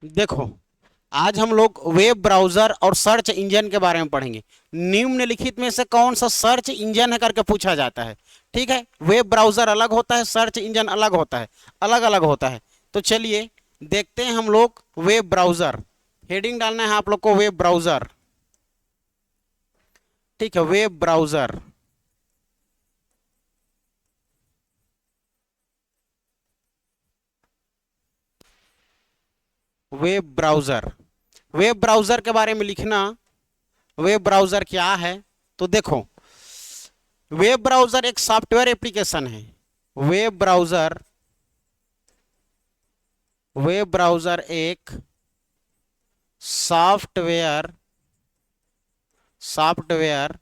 देखो, आज हम लोग वेब ब्राउजर और सर्च इंजन के बारे में पढ़ेंगे। निम्नलिखित में से कौन सा सर्च इंजन है करके पूछा जाता है। ठीक है, वेब ब्राउजर अलग होता है, सर्च इंजन अलग होता है, अलग अलग होता है। तो चलिए देखते हैं हम लोग वेब ब्राउजर। हेडिंग डालना है आप लोग को वेब ब्राउजर। ठीक है, web browser. Web browser, web browser के बारे में लिखना, वेब ब्राउजर क्या है। तो देखो, वेब ब्राउजर एक सॉफ्टवेयर एप्लीकेशन है। वेब ब्राउजर, वेब ब्राउजर एक सॉफ्टवेयर, सॉफ्टवेयर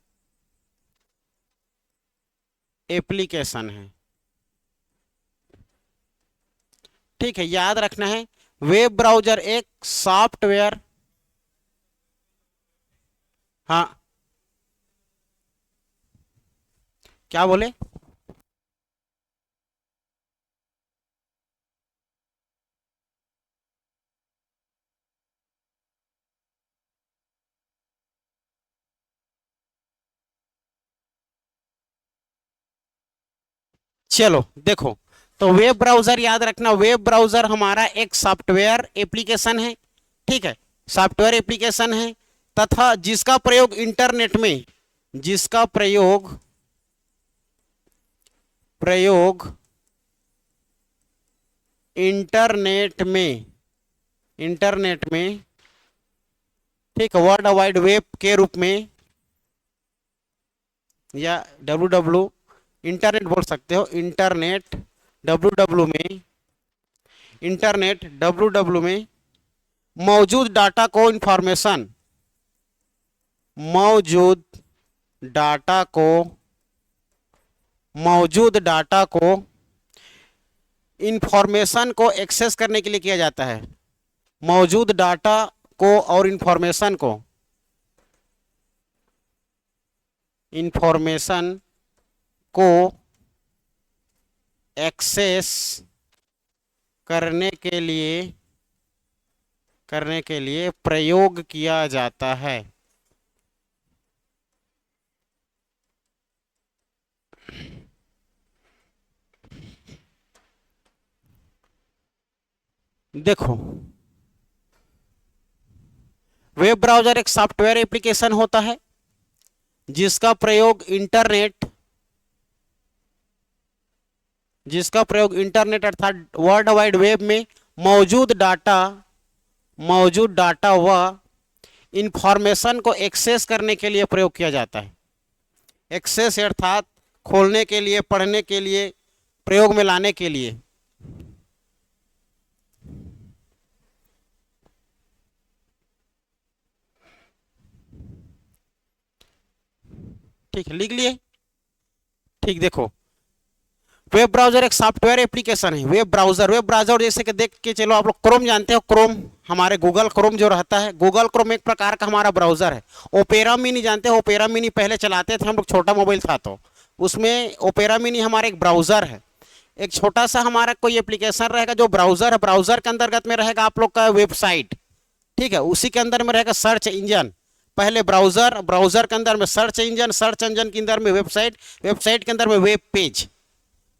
एप्लीकेशन है। ठीक है, याद रखना है, वेब ब्राउजर एक सॉफ्टवेयर। हाँ, क्या बोले? चलो देखो, तो वेब ब्राउजर याद रखना, वेब ब्राउजर हमारा एक सॉफ्टवेयर एप्लीकेशन है। ठीक है, सॉफ्टवेयर एप्लीकेशन है तथा जिसका प्रयोग इंटरनेट में, जिसका प्रयोग प्रयोग इंटरनेट में, इंटरनेट में, ठीक है, वर्ल्ड वाइड वेब के रूप में, या डब्ल्यू डब्ल्यू, इंटरनेट बोल सकते हो, इंटरनेट डब्ल्यू डब्ल्यू में, इंटरनेट डब्ल्यू डब्ल्यू में मौजूद डाटा को इंफॉर्मेशन, मौजूद डाटा को, मौजूद डाटा को इंफॉर्मेशन को एक्सेस करने के लिए किया जाता है। मौजूद डाटा को और इंफॉर्मेशन को, इंफॉर्मेशन को एक्सेस करने के लिए, करने के लिए प्रयोग किया जाता है। देखो, वेब ब्राउजर एक सॉफ्टवेयर एप्लीकेशन होता है जिसका प्रयोग इंटरनेट, जिसका प्रयोग इंटरनेट अर्थात वर्ल्ड वाइड वेब में मौजूद डाटा, मौजूद डाटा व इंफॉर्मेशन को एक्सेस करने के लिए प्रयोग किया जाता है। एक्सेस अर्थात खोलने के लिए, पढ़ने के लिए, प्रयोग में लाने के लिए। ठीक है, लिख लिए। ठीक, देखो, वेब ब्राउजर एक सॉफ्टवेयर एप्लीकेशन है। वेब ब्राउजर, वेब ब्राउजर जैसे कि देख के चलो, आप लोग क्रोम जानते हो, क्रोम हमारे गूगल क्रोम जो रहता है, गूगल क्रोम एक प्रकार का हमारा ब्राउजर है। ओपेरा मिनी जानते हो? ओपेरा मिनी पहले चलाते थे हम लोग, छोटा मोबाइल था तो उसमें ओपेरा मिनी हमारा एक ब्राउजर है। एक छोटा सा हमारा कोई एप्लीकेशन रहेगा जो ब्राउजर है, ब्राउजर के अंतर्गत में रहेगा आप लोग का वेबसाइट। ठीक है, उसी के अंदर में रहेगा सर्च इंजन। पहले ब्राउजर, ब्राउजर के अंदर में सर्च इंजन, सर्च इंजन के अंदर में वेबसाइट, वेबसाइट के अंदर में वेब पेज।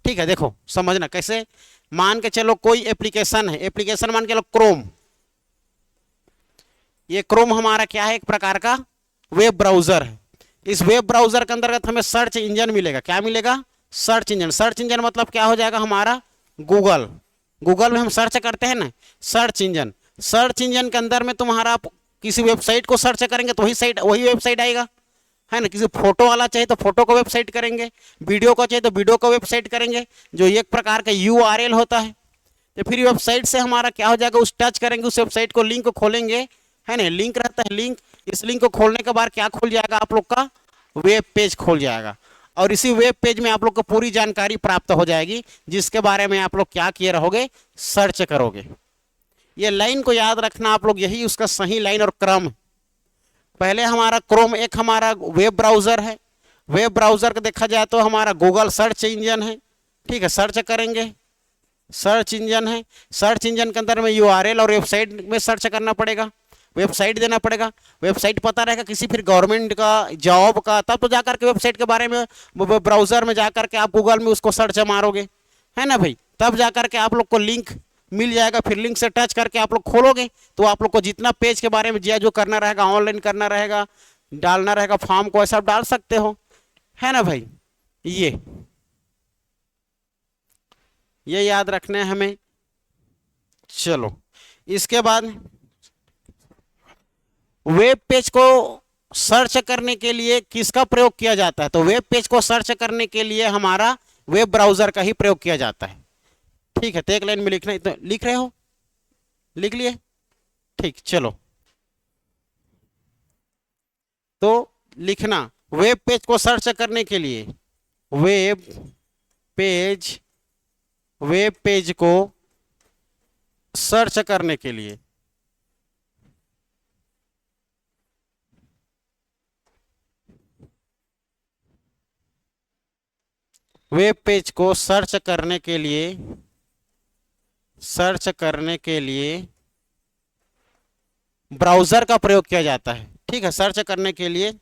ठीक है, देखो समझना कैसे। मान के चलो कोई एप्लीकेशन है, एप्लीकेशन मान के लो क्रोम। ये क्रोम हमारा क्या है? एक प्रकार का वेब ब्राउजर है। इस वेब ब्राउजर के अंतर्गत हमें सर्च इंजन मिलेगा। क्या मिलेगा? Search engine. सर्च इंजन मतलब क्या हो जाएगा हमारा? गूगल। गूगल में हम सर्च करते हैं ना, सर्च इंजन। सर्च इंजन के अंदर में तुम्हारा किसी वेबसाइट को सर्च करेंगे तो वही साइट, वही वेबसाइट आएगा, है ना। किसी फोटो वाला चाहिए तो फोटो को वेबसाइट करेंगे, वीडियो को चाहिए तो वीडियो को वेबसाइट करेंगे, जो एक प्रकार का यूआरएल होता है। तो फिर वेबसाइट से हमारा क्या हो जाएगा? उस टच करेंगे उस वेबसाइट को, लिंक को खोलेंगे, है ना, लिंक रहता है, लिंक। इस लिंक को खोलने के बाद क्या खुल जाएगा आप लोग का? वेब पेज खुल जाएगा। और इसी वेब पेज में आप लोग को पूरी जानकारी प्राप्त हो जाएगी, जिसके बारे में आप लोग क्या किए रहोगे? सर्च करोगे। ये लाइन को याद रखना आप लोग, यही उसका सही लाइन और क्रम है। पहले हमारा क्रोम एक हमारा वेब ब्राउजर है। वेब ब्राउजर का देखा जाए तो हमारा गूगल सर्च इंजन है। ठीक है, सर्च करेंगे, सर्च इंजन है। सर्च इंजन के अंदर में यूआरएल और वेबसाइट में सर्च करना पड़ेगा, वेबसाइट देना पड़ेगा। वेबसाइट पता रहेगा किसी फिर गवर्नमेंट का, जॉब का, तब तो जाकर के वेबसाइट के बारे में ब्राउजर में जाकर के आप गूगल में उसको सर्च मारोगे, है ना भाई, तब जाकर के आप लोग को लिंक मिल जाएगा। फिर लिंक से टच करके आप लोग खोलोगे तो आप लोग को जितना पेज के बारे में जो करना रहेगा, ऑनलाइन करना रहेगा, डालना रहेगा फॉर्म को, ऐसा डाल सकते हो, है ना भाई। ये याद रखना है हमें। चलो इसके बाद वेब पेज को सर्च करने के लिए किसका प्रयोग किया जाता है? तो वेब पेज को सर्च करने के लिए हमारा वेब ब्राउजर का ही प्रयोग किया जाता है। ठीक है, तो एक लाइन में लिखना, इतना लिख रहे हो, लिख लिए, ठीक। चलो तो लिखना, वेब पेज को सर्च करने के लिए, वेब पेज को सर्च करने के लिए वेब पेज को सर्च करने के लिए ब्राउजर का प्रयोग किया जाता है। ठीक है, सर्च करने के लिए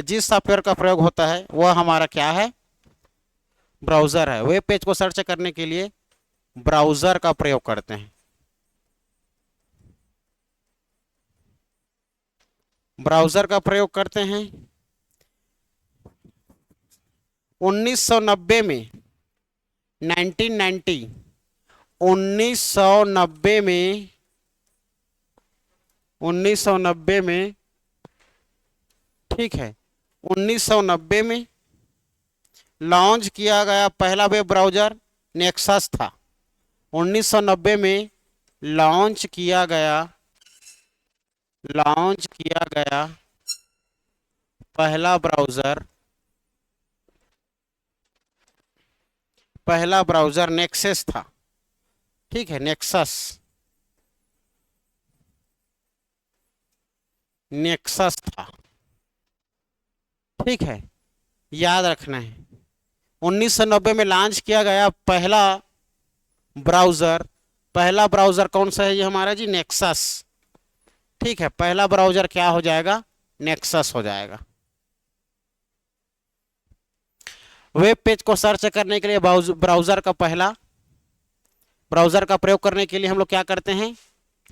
जिस सॉफ्टवेयर का प्रयोग होता है वह हमारा क्या है? ब्राउजर है। वेब पेज को सर्च करने के लिए ब्राउजर का प्रयोग करते हैं। ब्राउजर का प्रयोग करते हैं। 1990 में 1990 में ठीक है, 1990 में लॉन्च किया गया पहला वेब ब्राउजर नेक्सस था। 1990 में लॉन्च किया गया पहला ब्राउजर नेक्सस था। ठीक है, नेक्सस था। ठीक है, याद रखना है। 1990 में लॉन्च किया गया पहला ब्राउजर कौन सा है? ये हमारा जी नेक्सस। ठीक है, पहला ब्राउजर क्या हो जाएगा? नेक्सस हो जाएगा। वेब पेज को सर्च करने के लिए ब्राउजर का प्रयोग करने के लिए हम लोग क्या करते हैं?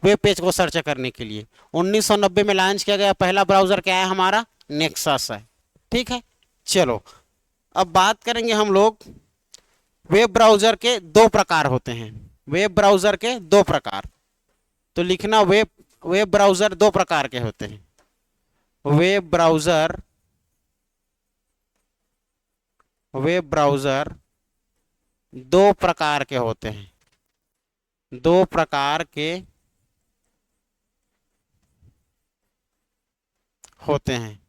वेब पेज को सर्च करने के लिए 1990 में लॉन्च किया गया पहला ब्राउजर क्या है? हमारा नेक्सस है। ठीक है, चलो अब बात करेंगे हम लोग, वेब ब्राउजर के दो प्रकार होते हैं। वेब ब्राउजर के दो प्रकार, तो लिखना, वेब ब्राउजर दो प्रकार के होते हैं। वेब ब्राउजर दो प्रकार के होते हैं। दो प्रकार के होते हैं।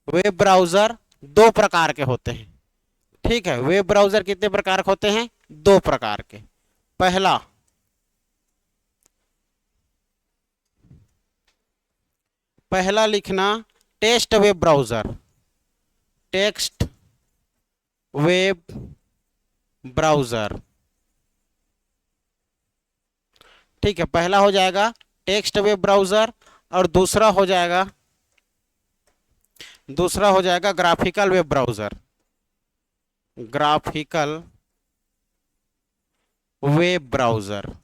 वेब ब्राउजर दो प्रकार के होते हैं। ठीक है, वेब ब्राउजर कितने प्रकार के होते हैं? दो प्रकार के। पहला लिखना, टेक्स्ट वेब ब्राउजर। ठीक है, पहला हो जाएगा टेक्स्ट वेब ब्राउजर और दूसरा हो जाएगा ग्राफिकल वेब ब्राउजर।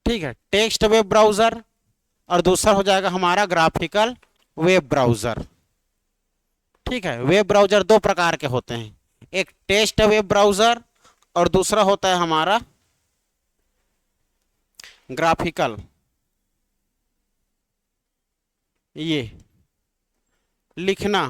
ठीक है, टेक्स्ट वेब ब्राउजर और दूसरा हो जाएगा हमारा ग्राफिकल वेब ब्राउजर। ठीक है, वेब ब्राउजर दो प्रकार के होते हैं, एक टेक्स्ट वेब ब्राउजर और दूसरा होता है हमारा ग्राफिकल। ये लिखना,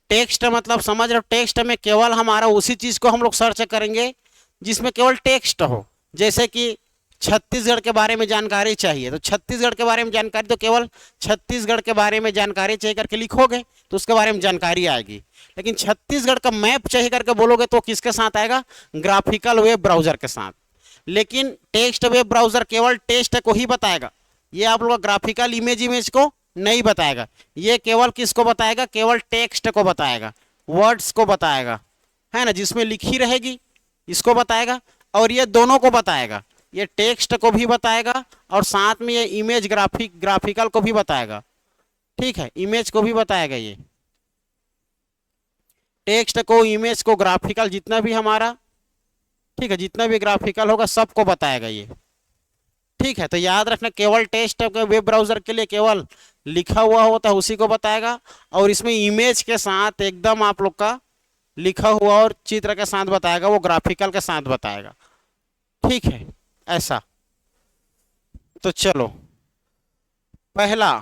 टेक्स्ट मतलब समझ रहे हो? टेक्स्ट में केवल हमारा उसी चीज को हम लोग सर्च करेंगे जिसमें केवल टेक्स्ट हो। जैसे कि छत्तीसगढ़ के बारे में जानकारी चाहिए, तो छत्तीसगढ़ के बारे में जानकारी, तो केवल छत्तीसगढ़ के बारे में जानकारी चाहिए करके लिखोगे तो उसके बारे में जानकारी आएगी। लेकिन छत्तीसगढ़ का मैप चाहिए करके बोलोगे तो किसके साथ आएगा? ग्राफिकल वेब ब्राउजर के साथ। लेकिन टेक्स्ट वेब ब्राउजर केवल टेक्स्ट को ही बताएगा, ये आप लोग ग्राफिकल इमेज इमेज को नहीं बताएगा। ये केवल किसको बताएगा, केवल टेक्स्ट को बताएगा, वर्ड्स को बताएगा, है ना, जिसमें लिखी रहेगी इसको बताएगा, और ये दोनों को बताएगा, ये टेक्स्ट को भी बताएगा और साथ में ये इमेज ग्राफिकल को भी बताएगा। ठीक है, इमेज को भी बताएगा, ये टेक्स्ट को, इमेज को, ग्राफिकल जितना भी हमारा, ठीक है, जितना भी ग्राफिकल होगा सबको बताएगा ये। ठीक है, तो याद रखना केवल टेक्स्ट वेब ब्राउजर के लिए केवल लिखा हुआ होता है उसी को बताएगा, और इसमें इमेज के साथ एकदम आप लोग का लिखा हुआ और चित्र के साथ बताएगा, वो ग्राफिकल के साथ बताएगा। ठीक है, ऐसा। तो चलो, पहला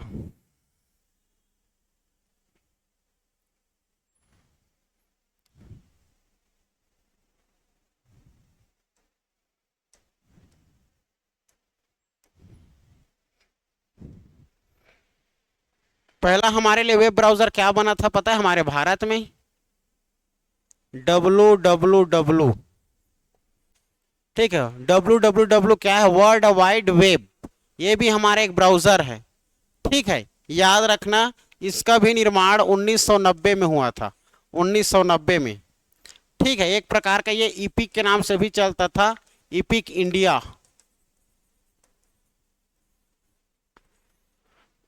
पहला हमारे लिए वेब ब्राउजर क्या बना था पता है, हमारे भारत में www। ठीक है, www क्या है, वर्ल्ड वाइड वेब, ये भी हमारा एक ब्राउजर है। ठीक है, याद रखना इसका भी निर्माण 1990 में हुआ था, 1990 में। ठीक है, एक प्रकार का ये इपिक के नाम से भी चलता था, इपिक इंडिया।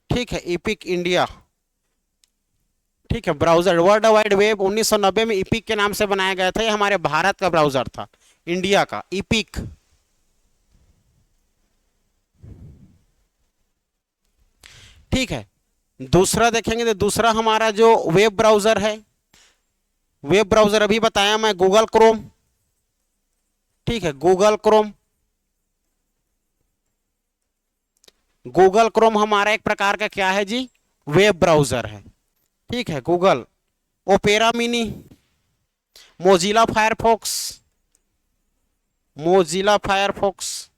ठीक है, इपिक इंडिया। ठीक है, ब्राउजर वर्ल्ड वाइड वेब 1990 में इपिक के नाम से बनाया गया था, ये हमारे भारत का ब्राउजर था, इंडिया का इपिक। ठीक है, दूसरा देखेंगे तो दूसरा हमारा जो वेब ब्राउजर है, वेब ब्राउजर अभी बताया मैं, गूगल क्रोम। ठीक है, गूगल क्रोम। गूगल क्रोम हमारा एक प्रकार का क्या है जी, वेब ब्राउजर है। ठीक है, Google, opera mini, Mozilla Firefox, Mozilla Firefox,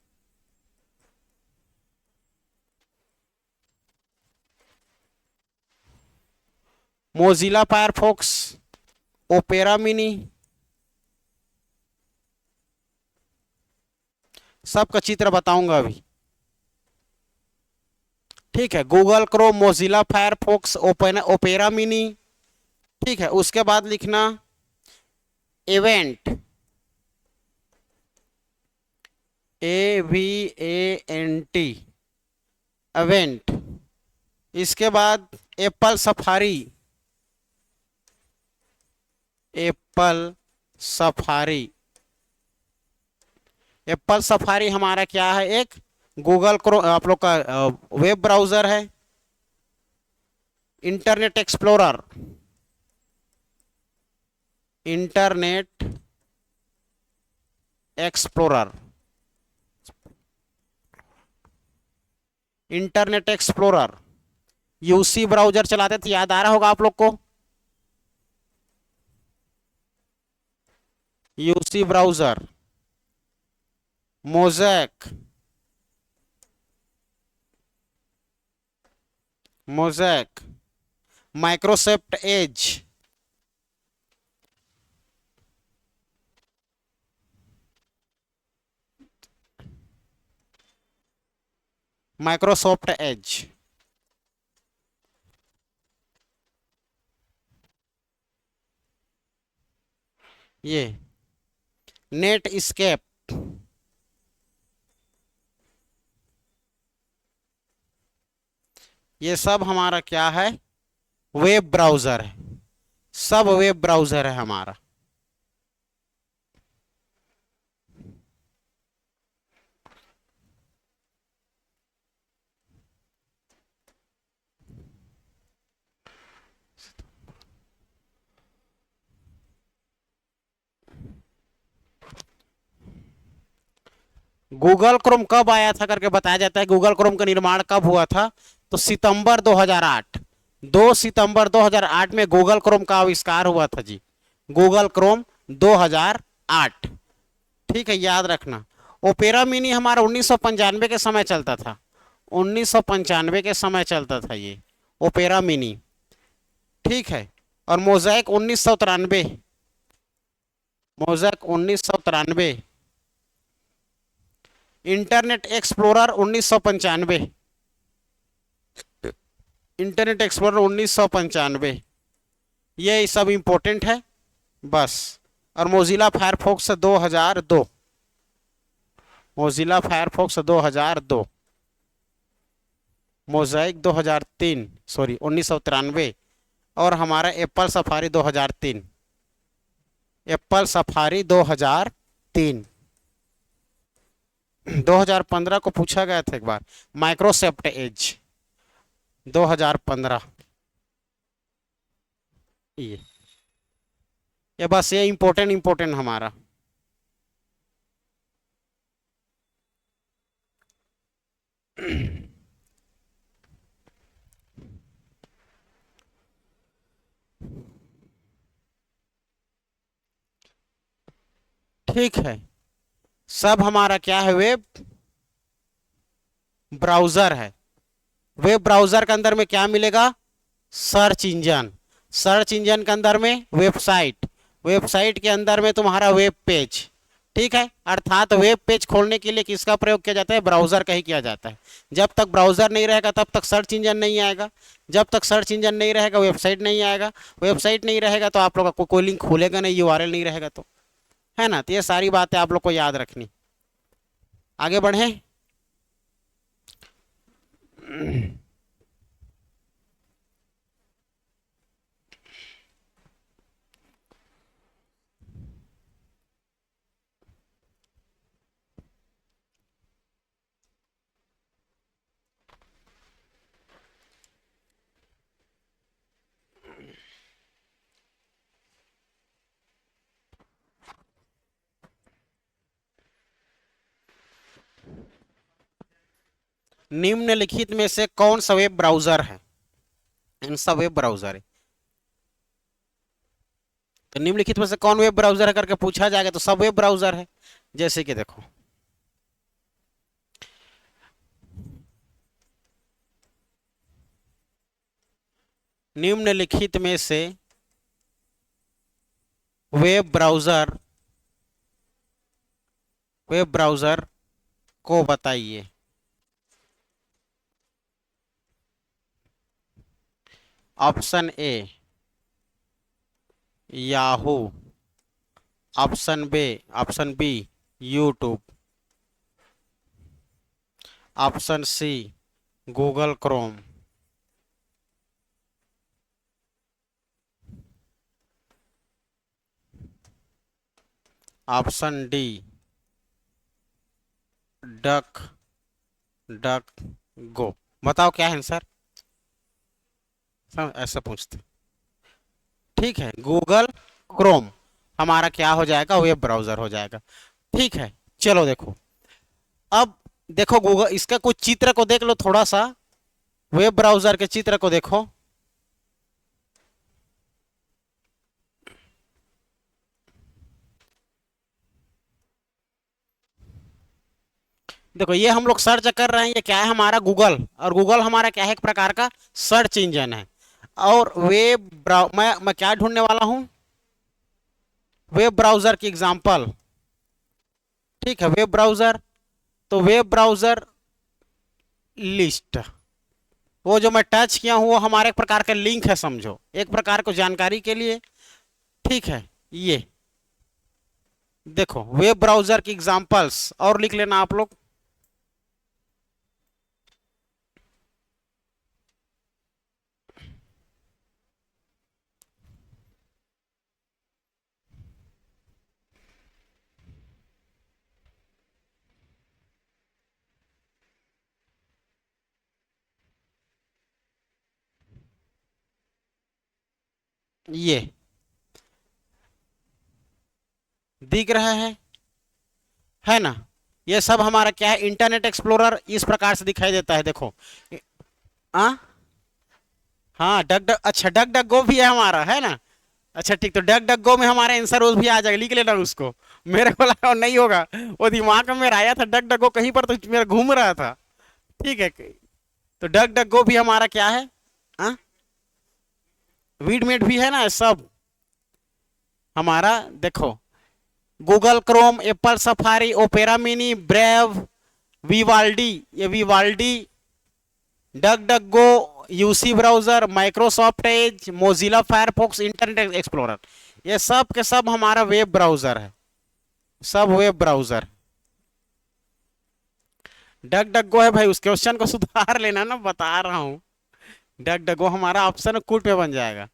Mozilla Firefox, opera mini, सबका चित्र बताऊंगा अभी। ठीक है, Google Chrome, Mozilla Firefox, opera mini. ठीक है, उसके बाद लिखना इवेंट, AVANT, इवेंट। इसके बाद Apple safari, Apple safari. Apple safari हमारा क्या है, एक गूगल क्रोम आप लोग का वेब ब्राउजर है। Internet explorer, internet explorer, internet explorer. UC browser चलाते थे, याद आ रहा होगा आप लोग को, UC browser, mosaic, mosaic, Microsoft Edge, Microsoft Edge. ये नेट स्केप, ये सब हमारा क्या है, वेब ब्राउजर है, सब वेब ब्राउजर है हमारा। गूगल क्रोम कब आया था करके बताया जाता है, गूगल क्रोम का निर्माण कब हुआ था, तो सितंबर 2008, 2 सितंबर 2008 में गूगल क्रोम का आविष्कार हुआ था जी, गूगल क्रोम 2008। ठीक है, याद रखना। ओपेरा मिनी हमारा 1995 के समय चलता था, 1995 के समय चलता था ये ओपेरा मिनी। ठीक है, और mosaic 1993, mosaic 1993। Internet explorer 1995, internet explorer 1995, ये सब इंपॉर्टेंट है बस। और Mozilla Firefox 2002, Mozilla Firefox 2002, Mosaic 2003, sorry 1993, और हमारा एप्पल सफारी 2003, एप्पल सफारी 2003। 2015 को पूछा गया था एक बार, माइक्रोसॉफ्ट एज 2015। ये बस ये इम्पोर्टेंट इम्पोर्टेंट हमारा। ठीक है, सब हमारा क्या है, वेब ब्राउजर है। वेब ब्राउजर के अंदर में क्या मिलेगा, सर्च इंजन, सर्च इंजन के अंदर में वेबसाइट, वेबसाइट के अंदर में तुम्हारा वेब पेज। ठीक है, अर्थात वेब पेज खोलने के लिए किसका प्रयोग किया जाता है, ब्राउजर का ही किया जाता है। जब तक ब्राउजर नहीं रहेगा तब तक सर्च इंजन नहीं आएगा, जब तक सर्च इंजन नहीं रहेगा वेबसाइट नहीं आएगा, वेबसाइट नहीं रहेगा तो आप लोग का कोई लिंक खुलेगा नहीं, यूआरएल नहीं रहेगा, तो है ना। तो ये सारी बातें आप लोग को याद रखनी। आगे बढ़े। निम्नलिखित में से कौन सा वेब ब्राउजर है, इन सब वेब ब्राउजर है। तो निम्नलिखित में से कौन वेब ब्राउजर है करके पूछा जाएगा तो सब वेब ब्राउजर है। जैसे कि देखो, निम्नलिखित में से वेब ब्राउजर, वेब ब्राउजर को बताइए। Option A Yahoo, option B YouTube, option C Google Chrome, option D DuckDuckGo. बताओ क्या है आंसर, ऐसा पूछते। ठीक है, गूगल क्रोम हमारा क्या हो जाएगा, वेब ब्राउजर हो जाएगा। ठीक है, चलो देखो, अब देखो गूगल, इसका कुछ चित्र को देख लो थोड़ा सा, वेब ब्राउजर के चित्र को देखो। देखो ये हम लोग सर्च कर रहे हैं, ये क्या है हमारा गूगल, और गूगल हमारा क्या है, एक प्रकार का सर्च इंजन है। और मैं क्या ढूंढने वाला हूं, वेब ब्राउजर की एग्जांपल। ठीक है, वेब ब्राउजर, तो वेब ब्राउजर लिस्ट, वो जो मैं टच किया हूं वो हमारे एक प्रकार का लिंक है, समझो एक प्रकार को जानकारी के लिए। ठीक है, ये देखो वेब ब्राउजर की एग्जांपल्स, और लिख लेना आप लोग। ये दिख रहा है ना। ये सब हमारा क्या है, इंटरनेट एक्सप्लोरर इस प्रकार से दिखाई देता है, देखो। आ? हाँ डक डक, अच्छा डक डक गो भी है हमारा, है ना। अच्छा ठीक, तो डक डक गो में हमारा आंसर वो भी आ जाएगा, लिख लेना उसको। मेरे को लगा नहीं होगा, वो दिमाग में मेरा आया था डक डक गो कहीं पर, तो मेरा घूम रहा था। ठीक है, तो डक डक गो भी हमारा क्या है, हाँ वीडमेट भी है ना, सब हमारा। देखो Google Chrome, Apple Safari, Opera Mini, Brave, Vivaldi, ये Vivaldi, DuckDuckGo, UC browser, Microsoft Edge, Mozilla Firefox, Internet Explorer, ये सब के सब हमारा वेब ब्राउजर है, सब web browser. DuckDuckGo है भाई, उस क्वेश्चन को सुधार लेना ना, बता रहा हूं। डक डक गो हमारा ऑप्शन कूट पे बन जाएगा।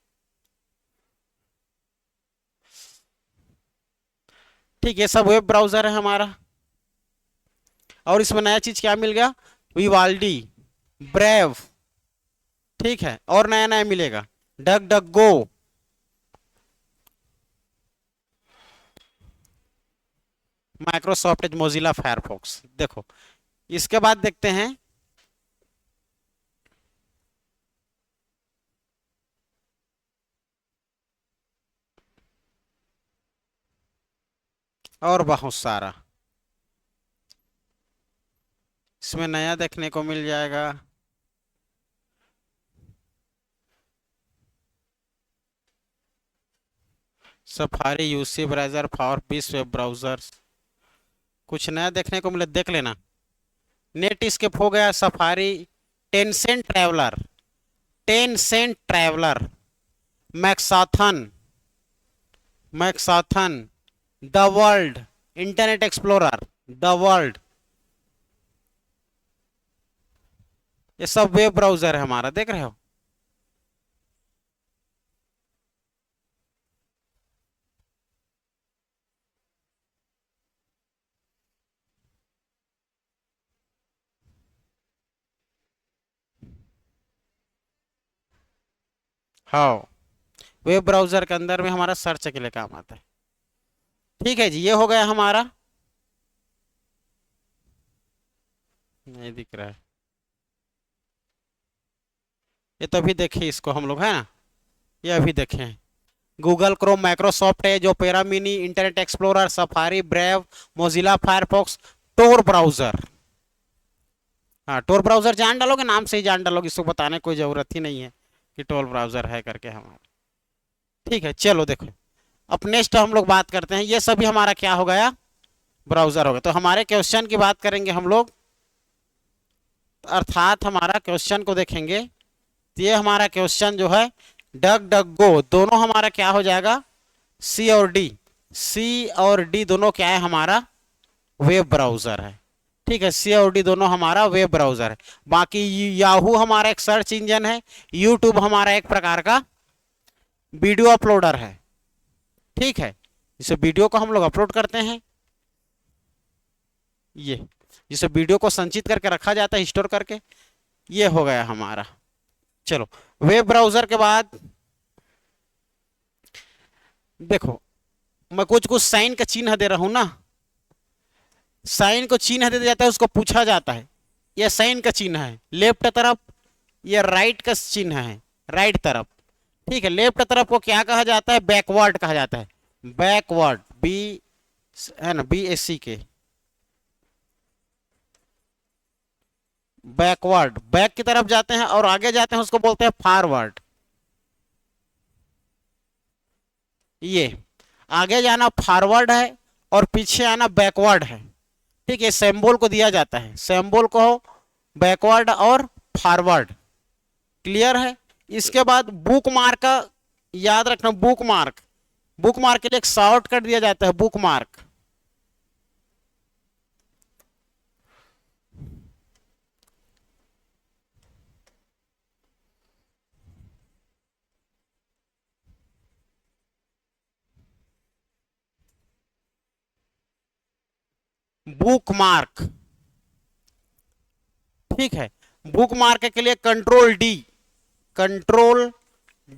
ठीक है, सब वेब ब्राउजर है हमारा। और इसमें नया चीज क्या मिल गया, विवाल्डी, ब्रेव, ठीक है, और नया नया मिलेगा, डक डक गो, माइक्रोसॉफ्ट एज, मोजिला फायरफॉक्स। देखो इसके बाद देखते हैं, और बहुत सारा इसमें नया देखने को मिल जाएगा। Safari, UC browser, Firebase web browser, कुछ नया देखने को मिले, देख लेना। नेट स्केप हो गया, Safari, Tencent Traveler, Tencent Traveler, Maxthon, Maxthon, the World, Internet Explorer, the World, ये सब वेब ब्राउजर है हमारा, देख रहे हो। हाँ, वेब ब्राउजर के अंदर में हमारा सर्च के लिए काम आता है। ठीक है जी, ये हो गया हमारा, नहीं दिख रहा है, ये तो अभी देखे इसको हम लोग, है ना, ये अभी देखे हैं। Google Chrome, Microsoft Edge, Opera Mini, Internet Explorer, Safari, Brave, Mozilla Firefox, Tor browser. हाँ, टोर ब्राउजर जान डालोगे, नाम से ही जान डालोगे, इसको बताने कोई जरूरत ही नहीं है कि टोर ब्राउजर है करके हमारा। ठीक है, चलो देखो, अब नेक्स्ट हम लोग बात करते हैं, ये सभी हमारा क्या हो गया, ब्राउजर हो गया। तो हमारे क्वेश्चन की बात करेंगे हम लोग, अर्थात हमारा क्वेश्चन को देखेंगे, तो ये हमारा क्वेश्चन जो है, डक डक गो दोनों हमारा क्या हो जाएगा, सी और डी, सी और डी दोनों क्या है हमारा, वेब ब्राउजर है। ठीक है, सी और डी दोनों हमारा वेब ब्राउजर है। बाकी याहू हमारा एक सर्च इंजन है, यूट्यूब हमारा एक प्रकार का वीडियो अपलोडर है। ठीक है, जिसे वीडियो को हम लोग अपलोड करते हैं, ये जिसे वीडियो को संचित करके रखा जाता है, स्टोर करके, ये हो गया हमारा। चलो, वेब ब्राउजर के बाद देखो, मैं कुछ कुछ साइन का चिन्ह दे रहा हूं ना, साइन को चिन्ह दे दिया जाता है, उसको पूछा जाता है, यह साइन का चिन्ह है लेफ्ट तरफ, यह राइट का चिन्ह है राइट तरफ। ठीक है, लेफ्ट तरफ को क्या कहा जाता है, बैकवर्ड कहा जाता है, बैकवर्ड, बी है ना, BAC के, बैकवर्ड, बैक की तरफ जाते हैं और आगे जाते हैं, उसको बोलते हैं फॉरवर्ड। ये आगे जाना फॉरवर्ड है और पीछे आना बैकवर्ड है। ठीक है, सिंबल को दिया जाता है, सिंबल को बैकवर्ड और फॉरवर्ड, क्लियर है। इसके बाद बुक मार्क का याद रखना, बुक मार्क, बुक मार्क के लिए एक शॉर्टकट दिया जाता है, बुक मार्क, बुक मार्क। ठीक है, बुक मार्क के लिए कंट्रोल डी, कंट्रोल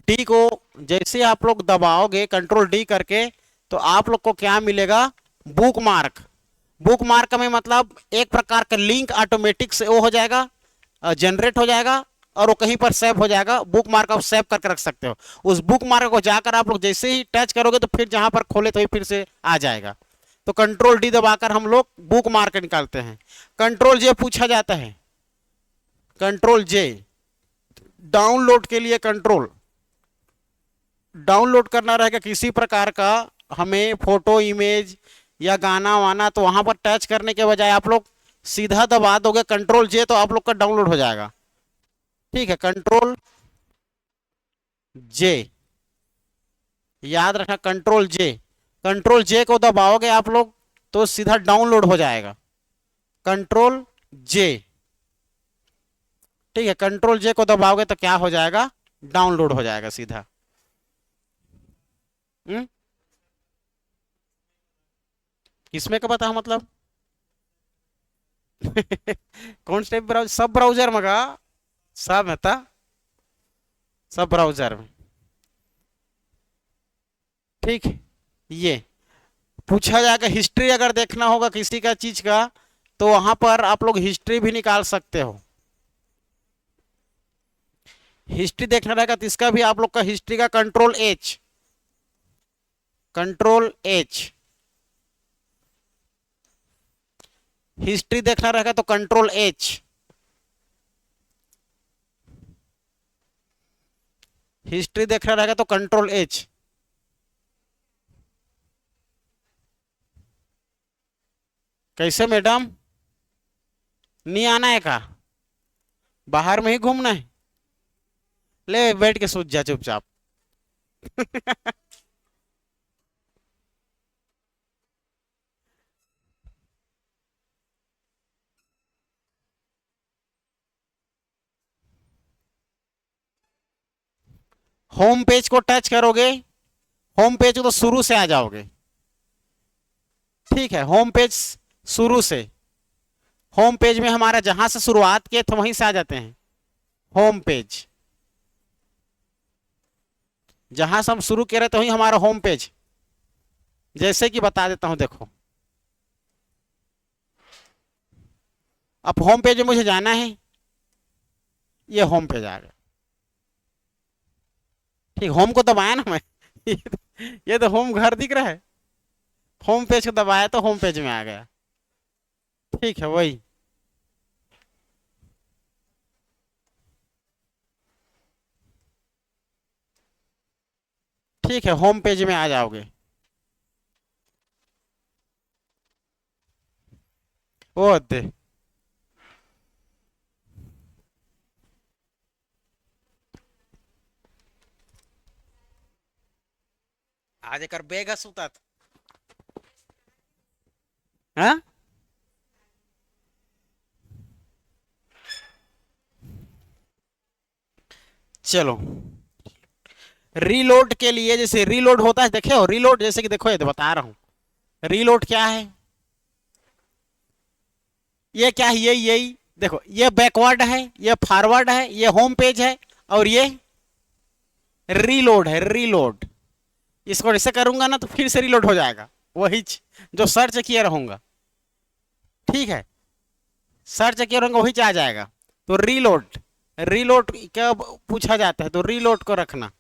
डी को जैसे आप लोग दबाओगे, कंट्रोल डी करके, तो आप लोग को क्या मिलेगा, बुक मार्क। बुक मार्क में मतलब एक प्रकार का लिंक ऑटोमेटिक से वो हो जाएगा, जनरेट हो जाएगा, और वो कहीं पर सेव हो जाएगा। बुक मार्क आप सेव करके रख सकते हो। उस बुक मार्क को जाकर आप लोग जैसे ही टच करोगे, तो फिर जहां पर खोले तो फिर से आ जाएगा। तो कंट्रोल डी दबाकर हम लोग बुक मार्क निकालते हैं। कंट्रोल जे पूछा जाता है, कंट्रोल जे डाउनलोड के लिए, कंट्रोल डाउनलोड करना रहेगा किसी प्रकार का हमें फोटो, इमेज या गाना वाना, तो वहां पर टच करने के बजाय आप लोग सीधा दबा दोगे कंट्रोल जे तो आप लोग का डाउनलोड हो जाएगा। ठीक है, कंट्रोल जे, याद रखना कंट्रोल जे। कंट्रोल जे को दबाओगे आप लोग तो सीधा डाउनलोड हो जाएगा, कंट्रोल जे। ठीक है, कंट्रोल जे को दबाओगे तो क्या हो जाएगा, डाउनलोड हो जाएगा सीधा। हम्म, किसमें का पता मतलब कौन सा ब्राउजर, सब ब्राउजर में का, सब है था, सब ब्राउजर में। ठीक, ये पूछा जाएगा हिस्ट्री अगर देखना होगा किसी का चीज का तो वहां पर आप लोग हिस्ट्री भी निकाल सकते हो। हिस्ट्री देखना रहेगा तो इसका भी आप लोग का हिस्ट्री का control H, control H. History देखना रहेगा तो कंट्रोल एच, हिस्ट्री देखना रहेगा तो कंट्रोल एच। कैसे मैडम, नहीं आना है का, बाहर में ही घूमना है, ले बैठ के सूझ जा चुपचाप। होम पेज को टच करोगे, होम पेज को तो शुरू से आ जाओगे। ठीक है, होम पेज शुरू से, होम पेज में हमारा जहां से शुरुआत किए थे वहीं से आ जाते हैं। होम पेज जहां से हम शुरू किए रहे थे वहीं हमारा होम पेज। जैसे कि बता देता हूं, देखो अब होम पेज में मुझे जाना है, ये होम पेज आ गया। ठीक, होम को दबाया ना मैं ये तो होम घर दिख रहा है, होम पेज को दबाया तो होम पेज में आ गया। ठीक है, वही। ठीक है, होम पेज में आ जाओगे। ओ दे, आज एक बेग सुतात। हाँ, चलो रीलोड के लिए, जैसे रीलोड होता है देखे हो, रीलोड जैसे कि देखो ये तो बता रहा हूं, रीलोड क्या है, ये क्या है, ये यही देखो, ये बैकवर्ड है, ये फॉरवर्ड है, ये होम पेज है, और ये रीलोड है, रीलोड। इसको ऐसे करूंगा ना तो फिर से रीलोड हो जाएगा, वही जो सर्च किए रहूंगा। ठीक है, सर्च किए रहूंगा वही आ जाएगा। तो रीलोड, रीलोड क्या पूछा जाता है, तो रीलोड को रखना,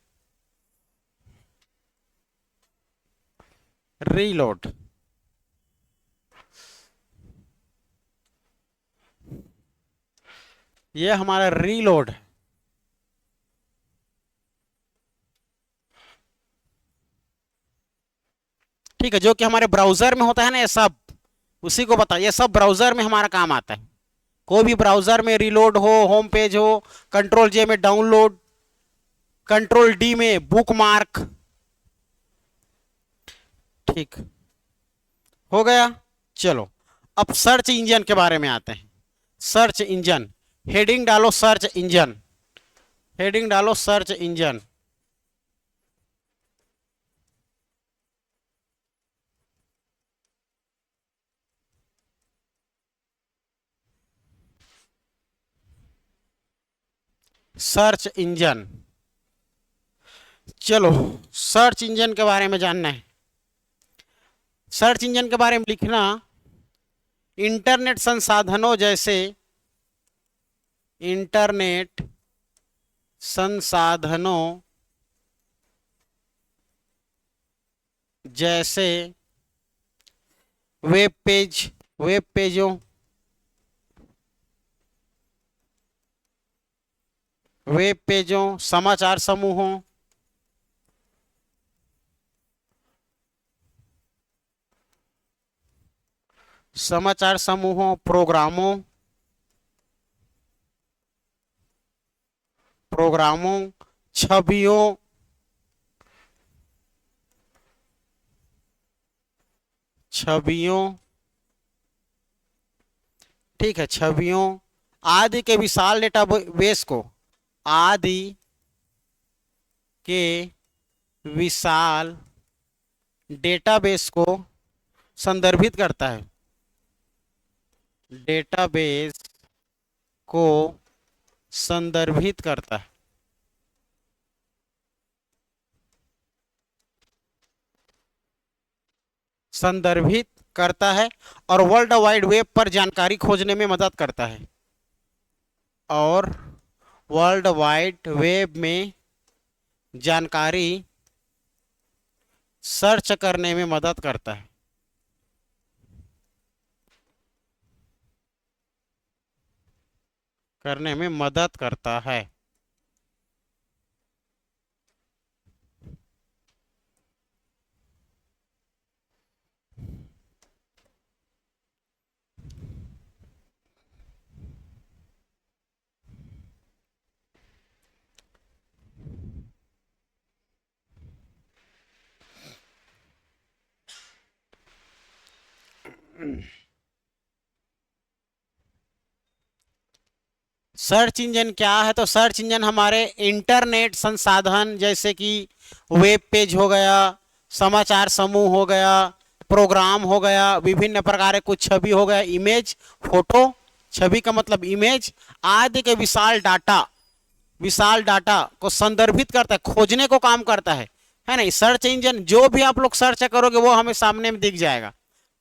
रीलोड। ये हमारा रीलोड है। ठीक है, जो कि हमारे ब्राउजर में होता है ना ये सब, उसी को बता, ये सब ब्राउजर में हमारा काम आता है। कोई भी ब्राउजर में रीलोड हो, होम पेज हो, कंट्रोल जे में डाउनलोड, कंट्रोल डी में बुकमार्क। ठीक, हो गया। चलो अब सर्च इंजन के बारे में आते हैं। सर्च इंजन, हेडिंग डालो सर्च इंजन, हेडिंग डालो सर्च इंजन। सर्च इंजन, चलो सर्च इंजन के बारे में जानना है। सर्च इंजन के बारे में लिखना, इंटरनेट संसाधनों जैसे, इंटरनेट संसाधनों जैसे वेब पेज, वेब पेजों, वेब पेजों, समाचार समूहों, समाचार समूहों, प्रोग्रामों, छवियों, छवियों, ठीक है, छवियों आदि के विशाल डेटाबेस को, आदि के विशाल डेटाबेस को संदर्भित करता है, डेटाबेस को संदर्भित करता है, संदर्भित करता है और वर्ल्ड वाइड वेब पर जानकारी खोजने में मदद करता है, और वर्ल्ड वाइड वेब में जानकारी सर्च करने में मदद करता है, करने में मदद करता है। सर्च इंजन क्या है? तो सर्च इंजन हमारे इंटरनेट संसाधन जैसे कि वेब पेज हो गया, समाचार समूह हो गया, प्रोग्राम हो गया, विभिन्न प्रकार के कुछ छवि हो गया, इमेज, फोटो, छवि का मतलब इमेज आदि के विशाल डाटा को संदर्भित करता है, खोजने को काम करता है ना। सर्च इंजन जो भी आप लोग सर्च करोगे वो हमें सामने में दिख जाएगा,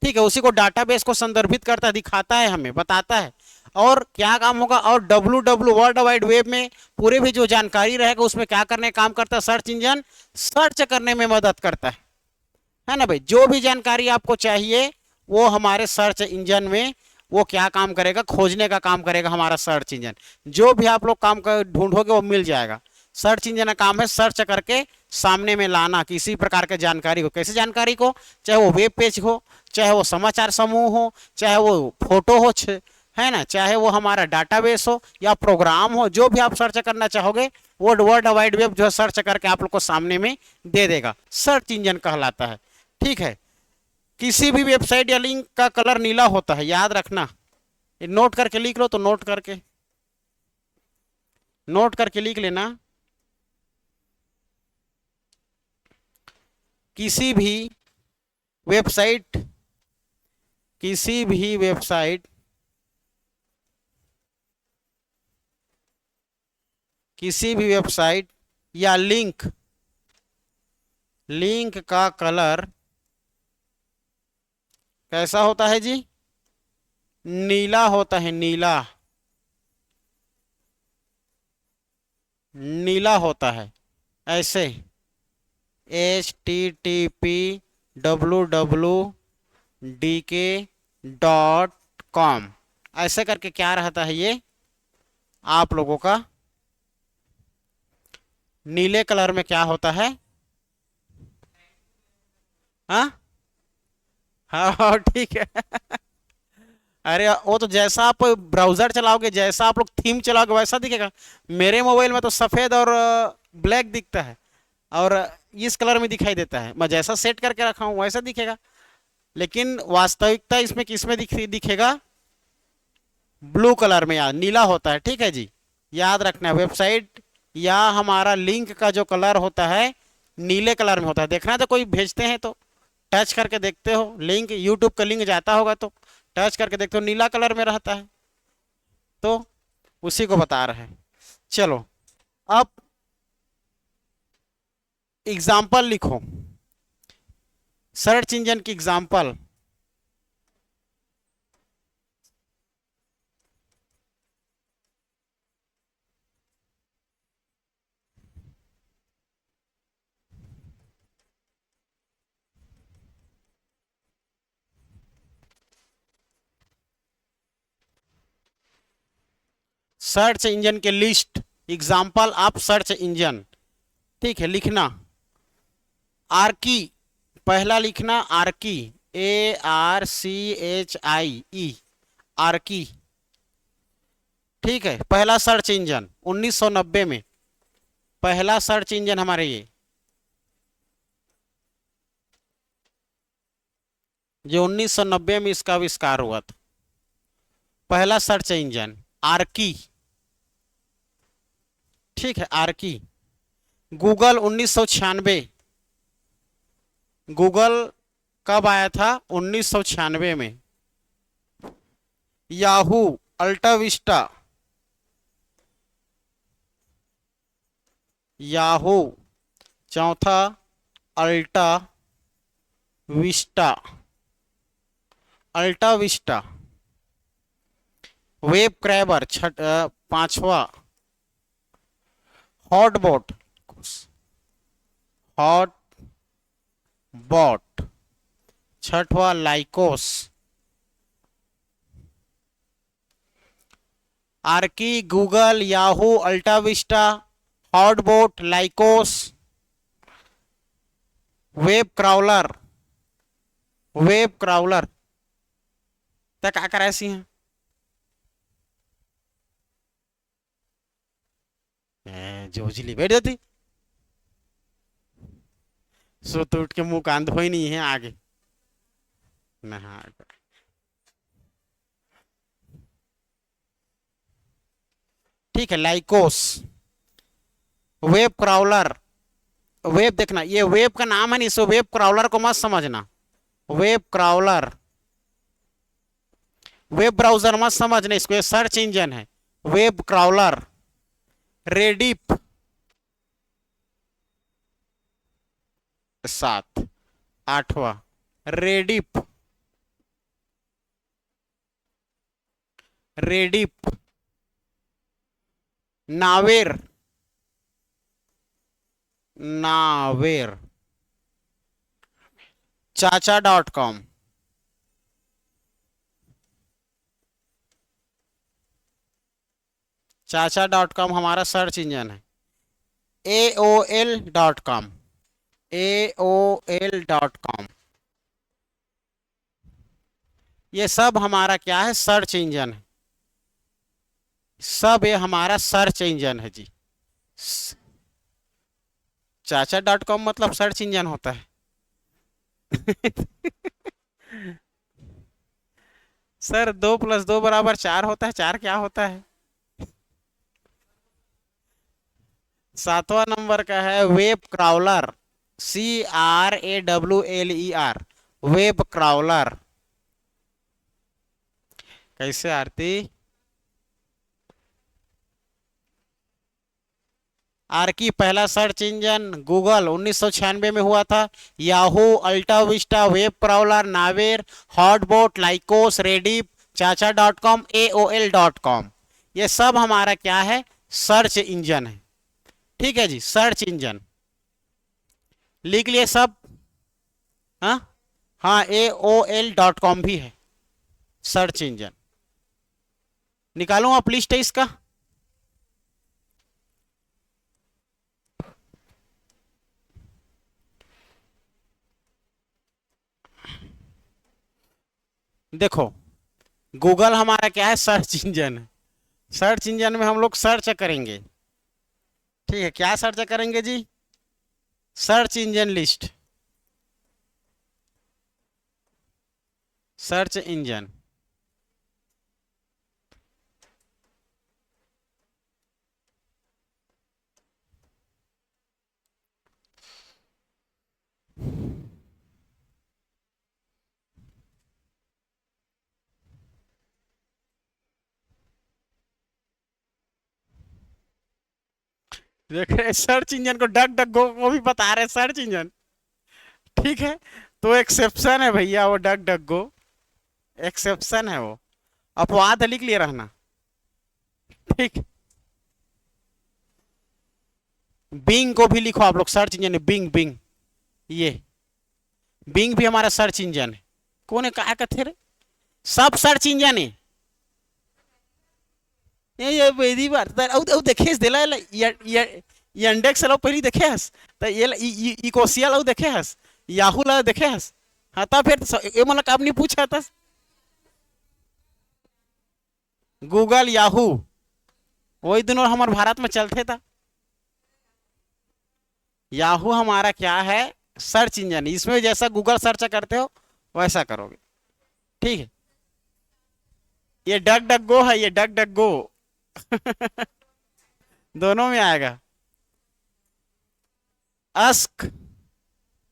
ठीक है। उसी को डाटाबेस को संदर्भित करता है, दिखाता है, हमें बताता है। और क्या काम होगा, और डब्ल्यू वर्ल्ड वाइड वेब में पूरे भी जो जानकारी रहेगा उसमें क्या करने काम करता है, सर्च इंजन सर्च करने में मदद करता है ना भाई। जो भी जानकारी आपको चाहिए वो हमारे सर्च इंजन में वो क्या काम करेगा, खोजने का काम करेगा हमारा सर्च इंजन। जो भी आप लोग काम कर ढूंढोगे वो मिल जाएगा। सर्च इंजन का काम है सर्च करके सामने में लाना किसी प्रकार के जानकारी को। कैसे जानकारी को? चाहे वो वेब पेज हो, चाहे वो समाचार समूह हो, चाहे वो फोटो हो, है ना, चाहे वो हमारा डाटाबेस हो या प्रोग्राम हो, जो भी आप सर्च करना चाहोगे वो वर्ल्ड वाइड वेब जो है सर्च करके आप लोग को सामने में दे देगा, सर्च इंजन कहलाता है, ठीक है। किसी भी वेबसाइट या लिंक का कलर नीला होता है, याद रखना, नोट करके लिख लो, तो नोट करके लिख लेना। किसी भी वेबसाइट या लिंक का कलर कैसा होता है जी? नीला होता है, नीला होता है। ऐसे http://www.dk.com ऐसे करके क्या रहता है, ये आप लोगों का नीले कलर में क्या होता है? हाँ हाँ ठीक है अरे वो तो जैसा आप ब्राउजर चलाओगे, जैसा आप लोग थीम चलाओगे वैसा दिखेगा। मेरे मोबाइल में तो सफेद और ब्लैक दिखता है और इस कलर में दिखाई देता है। मैं जैसा सेट करके रखा हूं वैसा दिखेगा, लेकिन वास्तविकता इसमें किसमें दिखेगा? ब्लू कलर में, यार नीला होता है, ठीक है जी। याद रखना, वेबसाइट या हमारा लिंक का जो कलर होता है नीले कलर में होता है। देखना तो कोई भेजते हैं तो टच करके देखते हो, लिंक यूट्यूब का लिंक जाता होगा तो टच करके देखते हो नीला कलर में रहता है, तो उसी को बता रहे हैं। चलो अब एग्जाम्पल लिखो, सर्च इंजन की एग्जाम्पल। सर्च इंजन के list, example of search engine, ठीक है। लिखना आर्की, पहला लिखना आर्की, ARCHIE, आर्की। ठीक है, पहला सर्च इंजन 1990 में, पहला सर्च इंजन हमारे ये जो 1990 में इसका आविष्कार हुआ था, पहला सर्च इंजन आर्की। ठीक है, आर्की। गूगल 1996, गूगल कब आया था? 1996 में। याहू, अल्टा विस्टा, याहू, चौथा AltaVista, AltaVista. Web crawler पांचवा, हॉटबॉट, हॉट बॉट, छठवा Lycos. Archie, Google, Yahoo, AltaVista, HotBot, Lycos, web crawler, web crawler तक क्या कर ऐसी हैं? जोजली बैठ जाती, सो तो उठ के मुंह कान धो ही नहीं है आगे नहा। ठीक है, लाइकोस, वेब क्राउलर। वेब देखना, ये वेब का नाम है, नहीं सो वेब क्राउलर को मत समझना। वेब क्राउलर, वेब ब्राउजर मत समझना इसको, ये सर्च इंजन है। Web crawler. रेडिप 7, आठवां रेडिप, रेडिप। नावेर, नावेर। चाचा.com, चाचा.com हमारा सर्च इंजन है। AOL.com, AOL.com, ये सब हमारा क्या है? सर्च इंजन है। सब ये हमारा सर्च इंजन है जी। चाचा.com मतलब सर्च इंजन होता है। सर 2 + 2 = 4 होता है, 4 क्या होता है? 7वां नंबर का है web crawler, CRAWLER, web crawler. कैसे आरती? आर्की पहला सर्च इंजन, गूगल 1996 में हुआ था। Yahoo, AltaVista, web crawler, Naver, HotBot, Lycos, Rediff, चाचा.com, AOL.com, ये सब हमारा क्या है? सर्च इंजन है। ठीक है जी, सर्च इंजन लिख लिए सब। हाँ हाँ, AOL.com भी है सर्च इंजन। निकालूं आप लिस्ट है इसका? देखो, गूगल हमारा क्या है? सर्च इंजन है। सर्च इंजन में हम लोग सर्च करेंगे। ठीक है, क्या सर्च करेंगे जी? Search engine list, search engine. देख रहे सर्च इंजन को, डक डक गो वो भी बता रहे सर्च इंजन। ठीक है, तो एक्सेप्शन है भैया वो, डक डक गो एक्सेप्शन है वो, अपवाद है, लिख लिए रहना। ठीक, बिंग को भी लिखो आप लोग, सर्च इंजन है बिंग, बिंग, ये बिंग भी हमारा सर्च इंजन है। कौन है कहा थे रे? सब सर्च इंजन है। ये वेदी बात औ देखेस देला इंडेक्स लो पहली देखे हस, त ये इकोसिया लो देखे हस, याहू ला देखे हस, हाँ तो फिर ये मतलब कब नहीं पूछा था। गूगल याहू वही दोनों हमारे भारत में चलते था। याहू हमारा क्या है, सर्च इंजन, इसमें जैसा गूगल सर्च करते हो वैसा करोगे। ठीक है, ये डक डक गो है, ये डक डक गो दोनों में आएगा। अस्क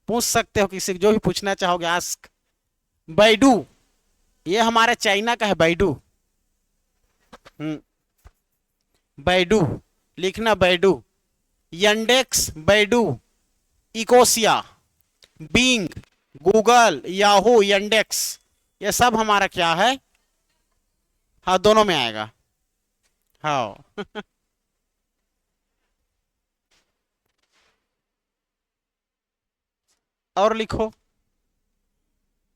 पूछ सकते हो किसी जो भी पूछना चाहोगे, आस्क। बैडू ये हमारे चाइना का है, बैडू। हम्म, बैडू लिखना, Baidu. Yandex, Baidu, Ecosia, Bing, Google, Yahoo, Yandex, ये सब हमारा क्या है, हाँ दोनों में आएगा। हाँ और लिखो,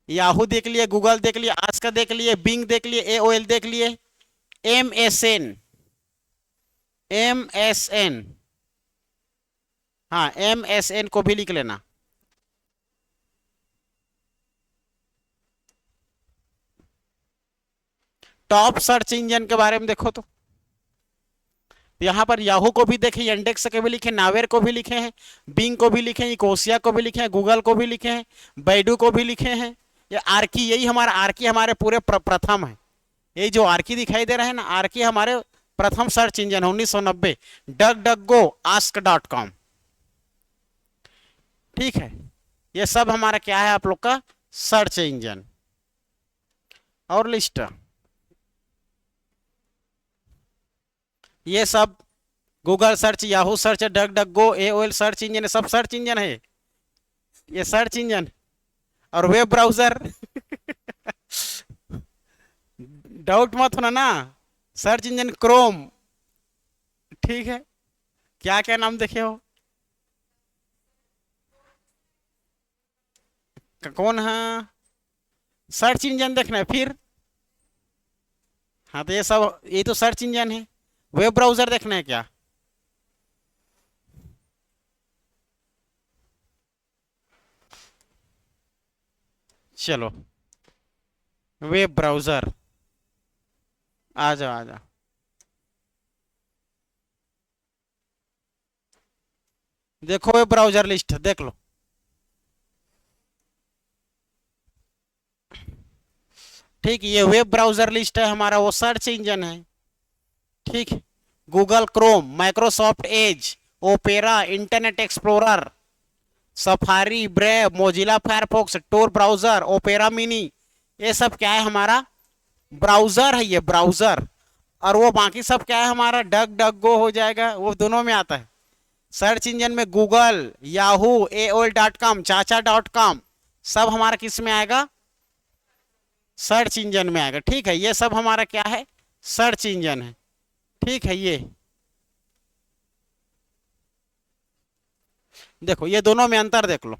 याहू देख लिए, गूगल देख लिए, आस्क देख लिए, बिंग देख लिए, एओएल देख लिए, एमएसएन, एमएसएन, हाँ एमएसएन को भी लिख लेना। टॉप सर्च इंजन के बारे में देखो तो यहाँ पर याहू को भी देखे, इंडेक्स के भी लिखे, नावेर को भी लिखे हैं, बिंग को भी लिखे हैं, इकोसिया को भी लिखे हैं, गूगल को भी लिखे हैं, बैडू को भी लिखे हैं। ये आर्की, यही हमारा आर्की हमारे पूरे प्रथम है। यही जो आर्की दिखाई दे रहा है ना, आर्की हमारे प्रथम सर्च इंजन 1990। डक डक गो, आस्क डॉट कॉम। ठीक है, ये सब हमारा क्या है आप लोग का सर्च इंजन। और लिस्ट ये सब Google search, Yahoo search, DuckDuckGo, AOL search engine, सब सर्च इंजन है। ये सर्च इंजन और वेब ब्राउजर डाउट मत होना ना, सर्च इंजन क्रोम। ठीक है, क्या क्या नाम देखे हो, कौन है, सर्च इंजन देखना है फिर। हाँ तो ये सब, ये तो सर्च इंजन है। वेब ब्राउजर देखना है क्या, चलो वेब ब्राउजर, आ जाओ आ जाओ। देखो वेब ब्राउजर लिस्ट देख लो। ठीक, ये वेब ब्राउजर लिस्ट है हमारा, वो सर्च इंजन है। ठीक, Google Chrome, Microsoft Edge, Opera, Internet Explorer, Safari, Brave, Mozilla Firefox, Tor browser, Opera Mini, ये सब क्या है हमारा ब्राउजर है, ये ब्राउजर। और वो बाकी सब क्या है हमारा, डक डक गो हो जाएगा, वो दोनों में आता है। सर्च इंजन में गूगल, याहू, AOL.com, चाचा.com, सब हमारा किस में आएगा, सर्च इंजन में आएगा। ठीक है, ये सब हमारा क्या है, सर्च इंजन है। ठीक है, ये देखो, ये दोनों में अंतर देख लो।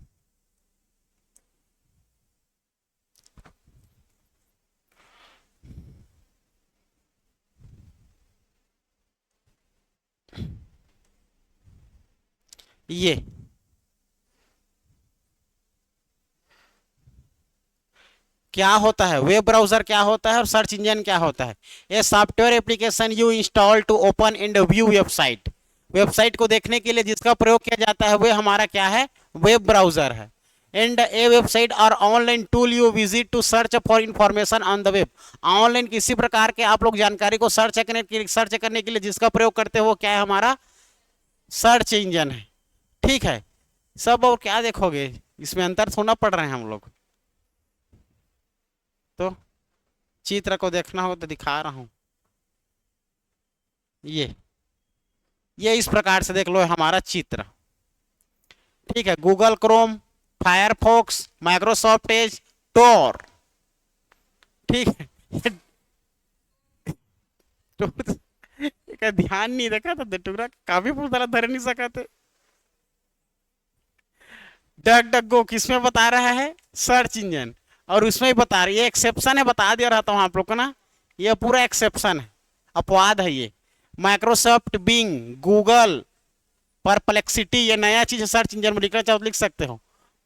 ये क्या होता है, वेब ब्राउजर क्या होता है और सर्च इंजन क्या होता है। ये software application you install to open and view website, website को देखने के लिए जिसका प्रयोग किया जाता है वह हमारा क्या है, वेब ब्राउजर है। And a website or online tool you visit to search for information on the web, online किसी प्रकार के आप लोग जानकारी को सर्च करने के लिए जिसका प्रयोग करते हो वो क्या है हमारा सर्च इंजन है। ठीक है, सब और क्या देखोगे, इसमें अंतर थोड़ा पड़ रहे हैं हम लोग। तो चित्र को देखना हो तो दिखा रहा हूं, ये इस प्रकार से देख लो हमारा चित्र। ठीक है, Google Chrome, Firefox, Microsoft Edge, Tor. ठीक है का ध्यान नहीं रखा था, टुकड़ा काफी पूरा धर नहीं सका थे। डक डक गो किसमें बता रहा है, सर्च इंजन, और उसमें ही बता रही है, एक्सेप्शन है, बता दिया रहता हूं आप लोग को ना, ये पूरा एक्सेप्शन है, अपवाद है ये। माइक्रोसॉफ्ट बिंग, गूगल, परप्लेक्सिटी, ये नया चीज है सर्च इंजन में, लिखना चाहो तो लिख सकते हो,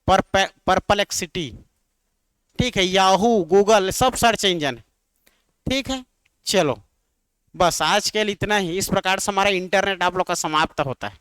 परप्लेक्सिटी। ठीक है, याहू, गूगल, सब सर्च इंजन। ठीक है, चलो, बस आज के लिए इतना ही। इस प्रकार से हमारा इंटरनेट आप लोग का समाप्त होता है।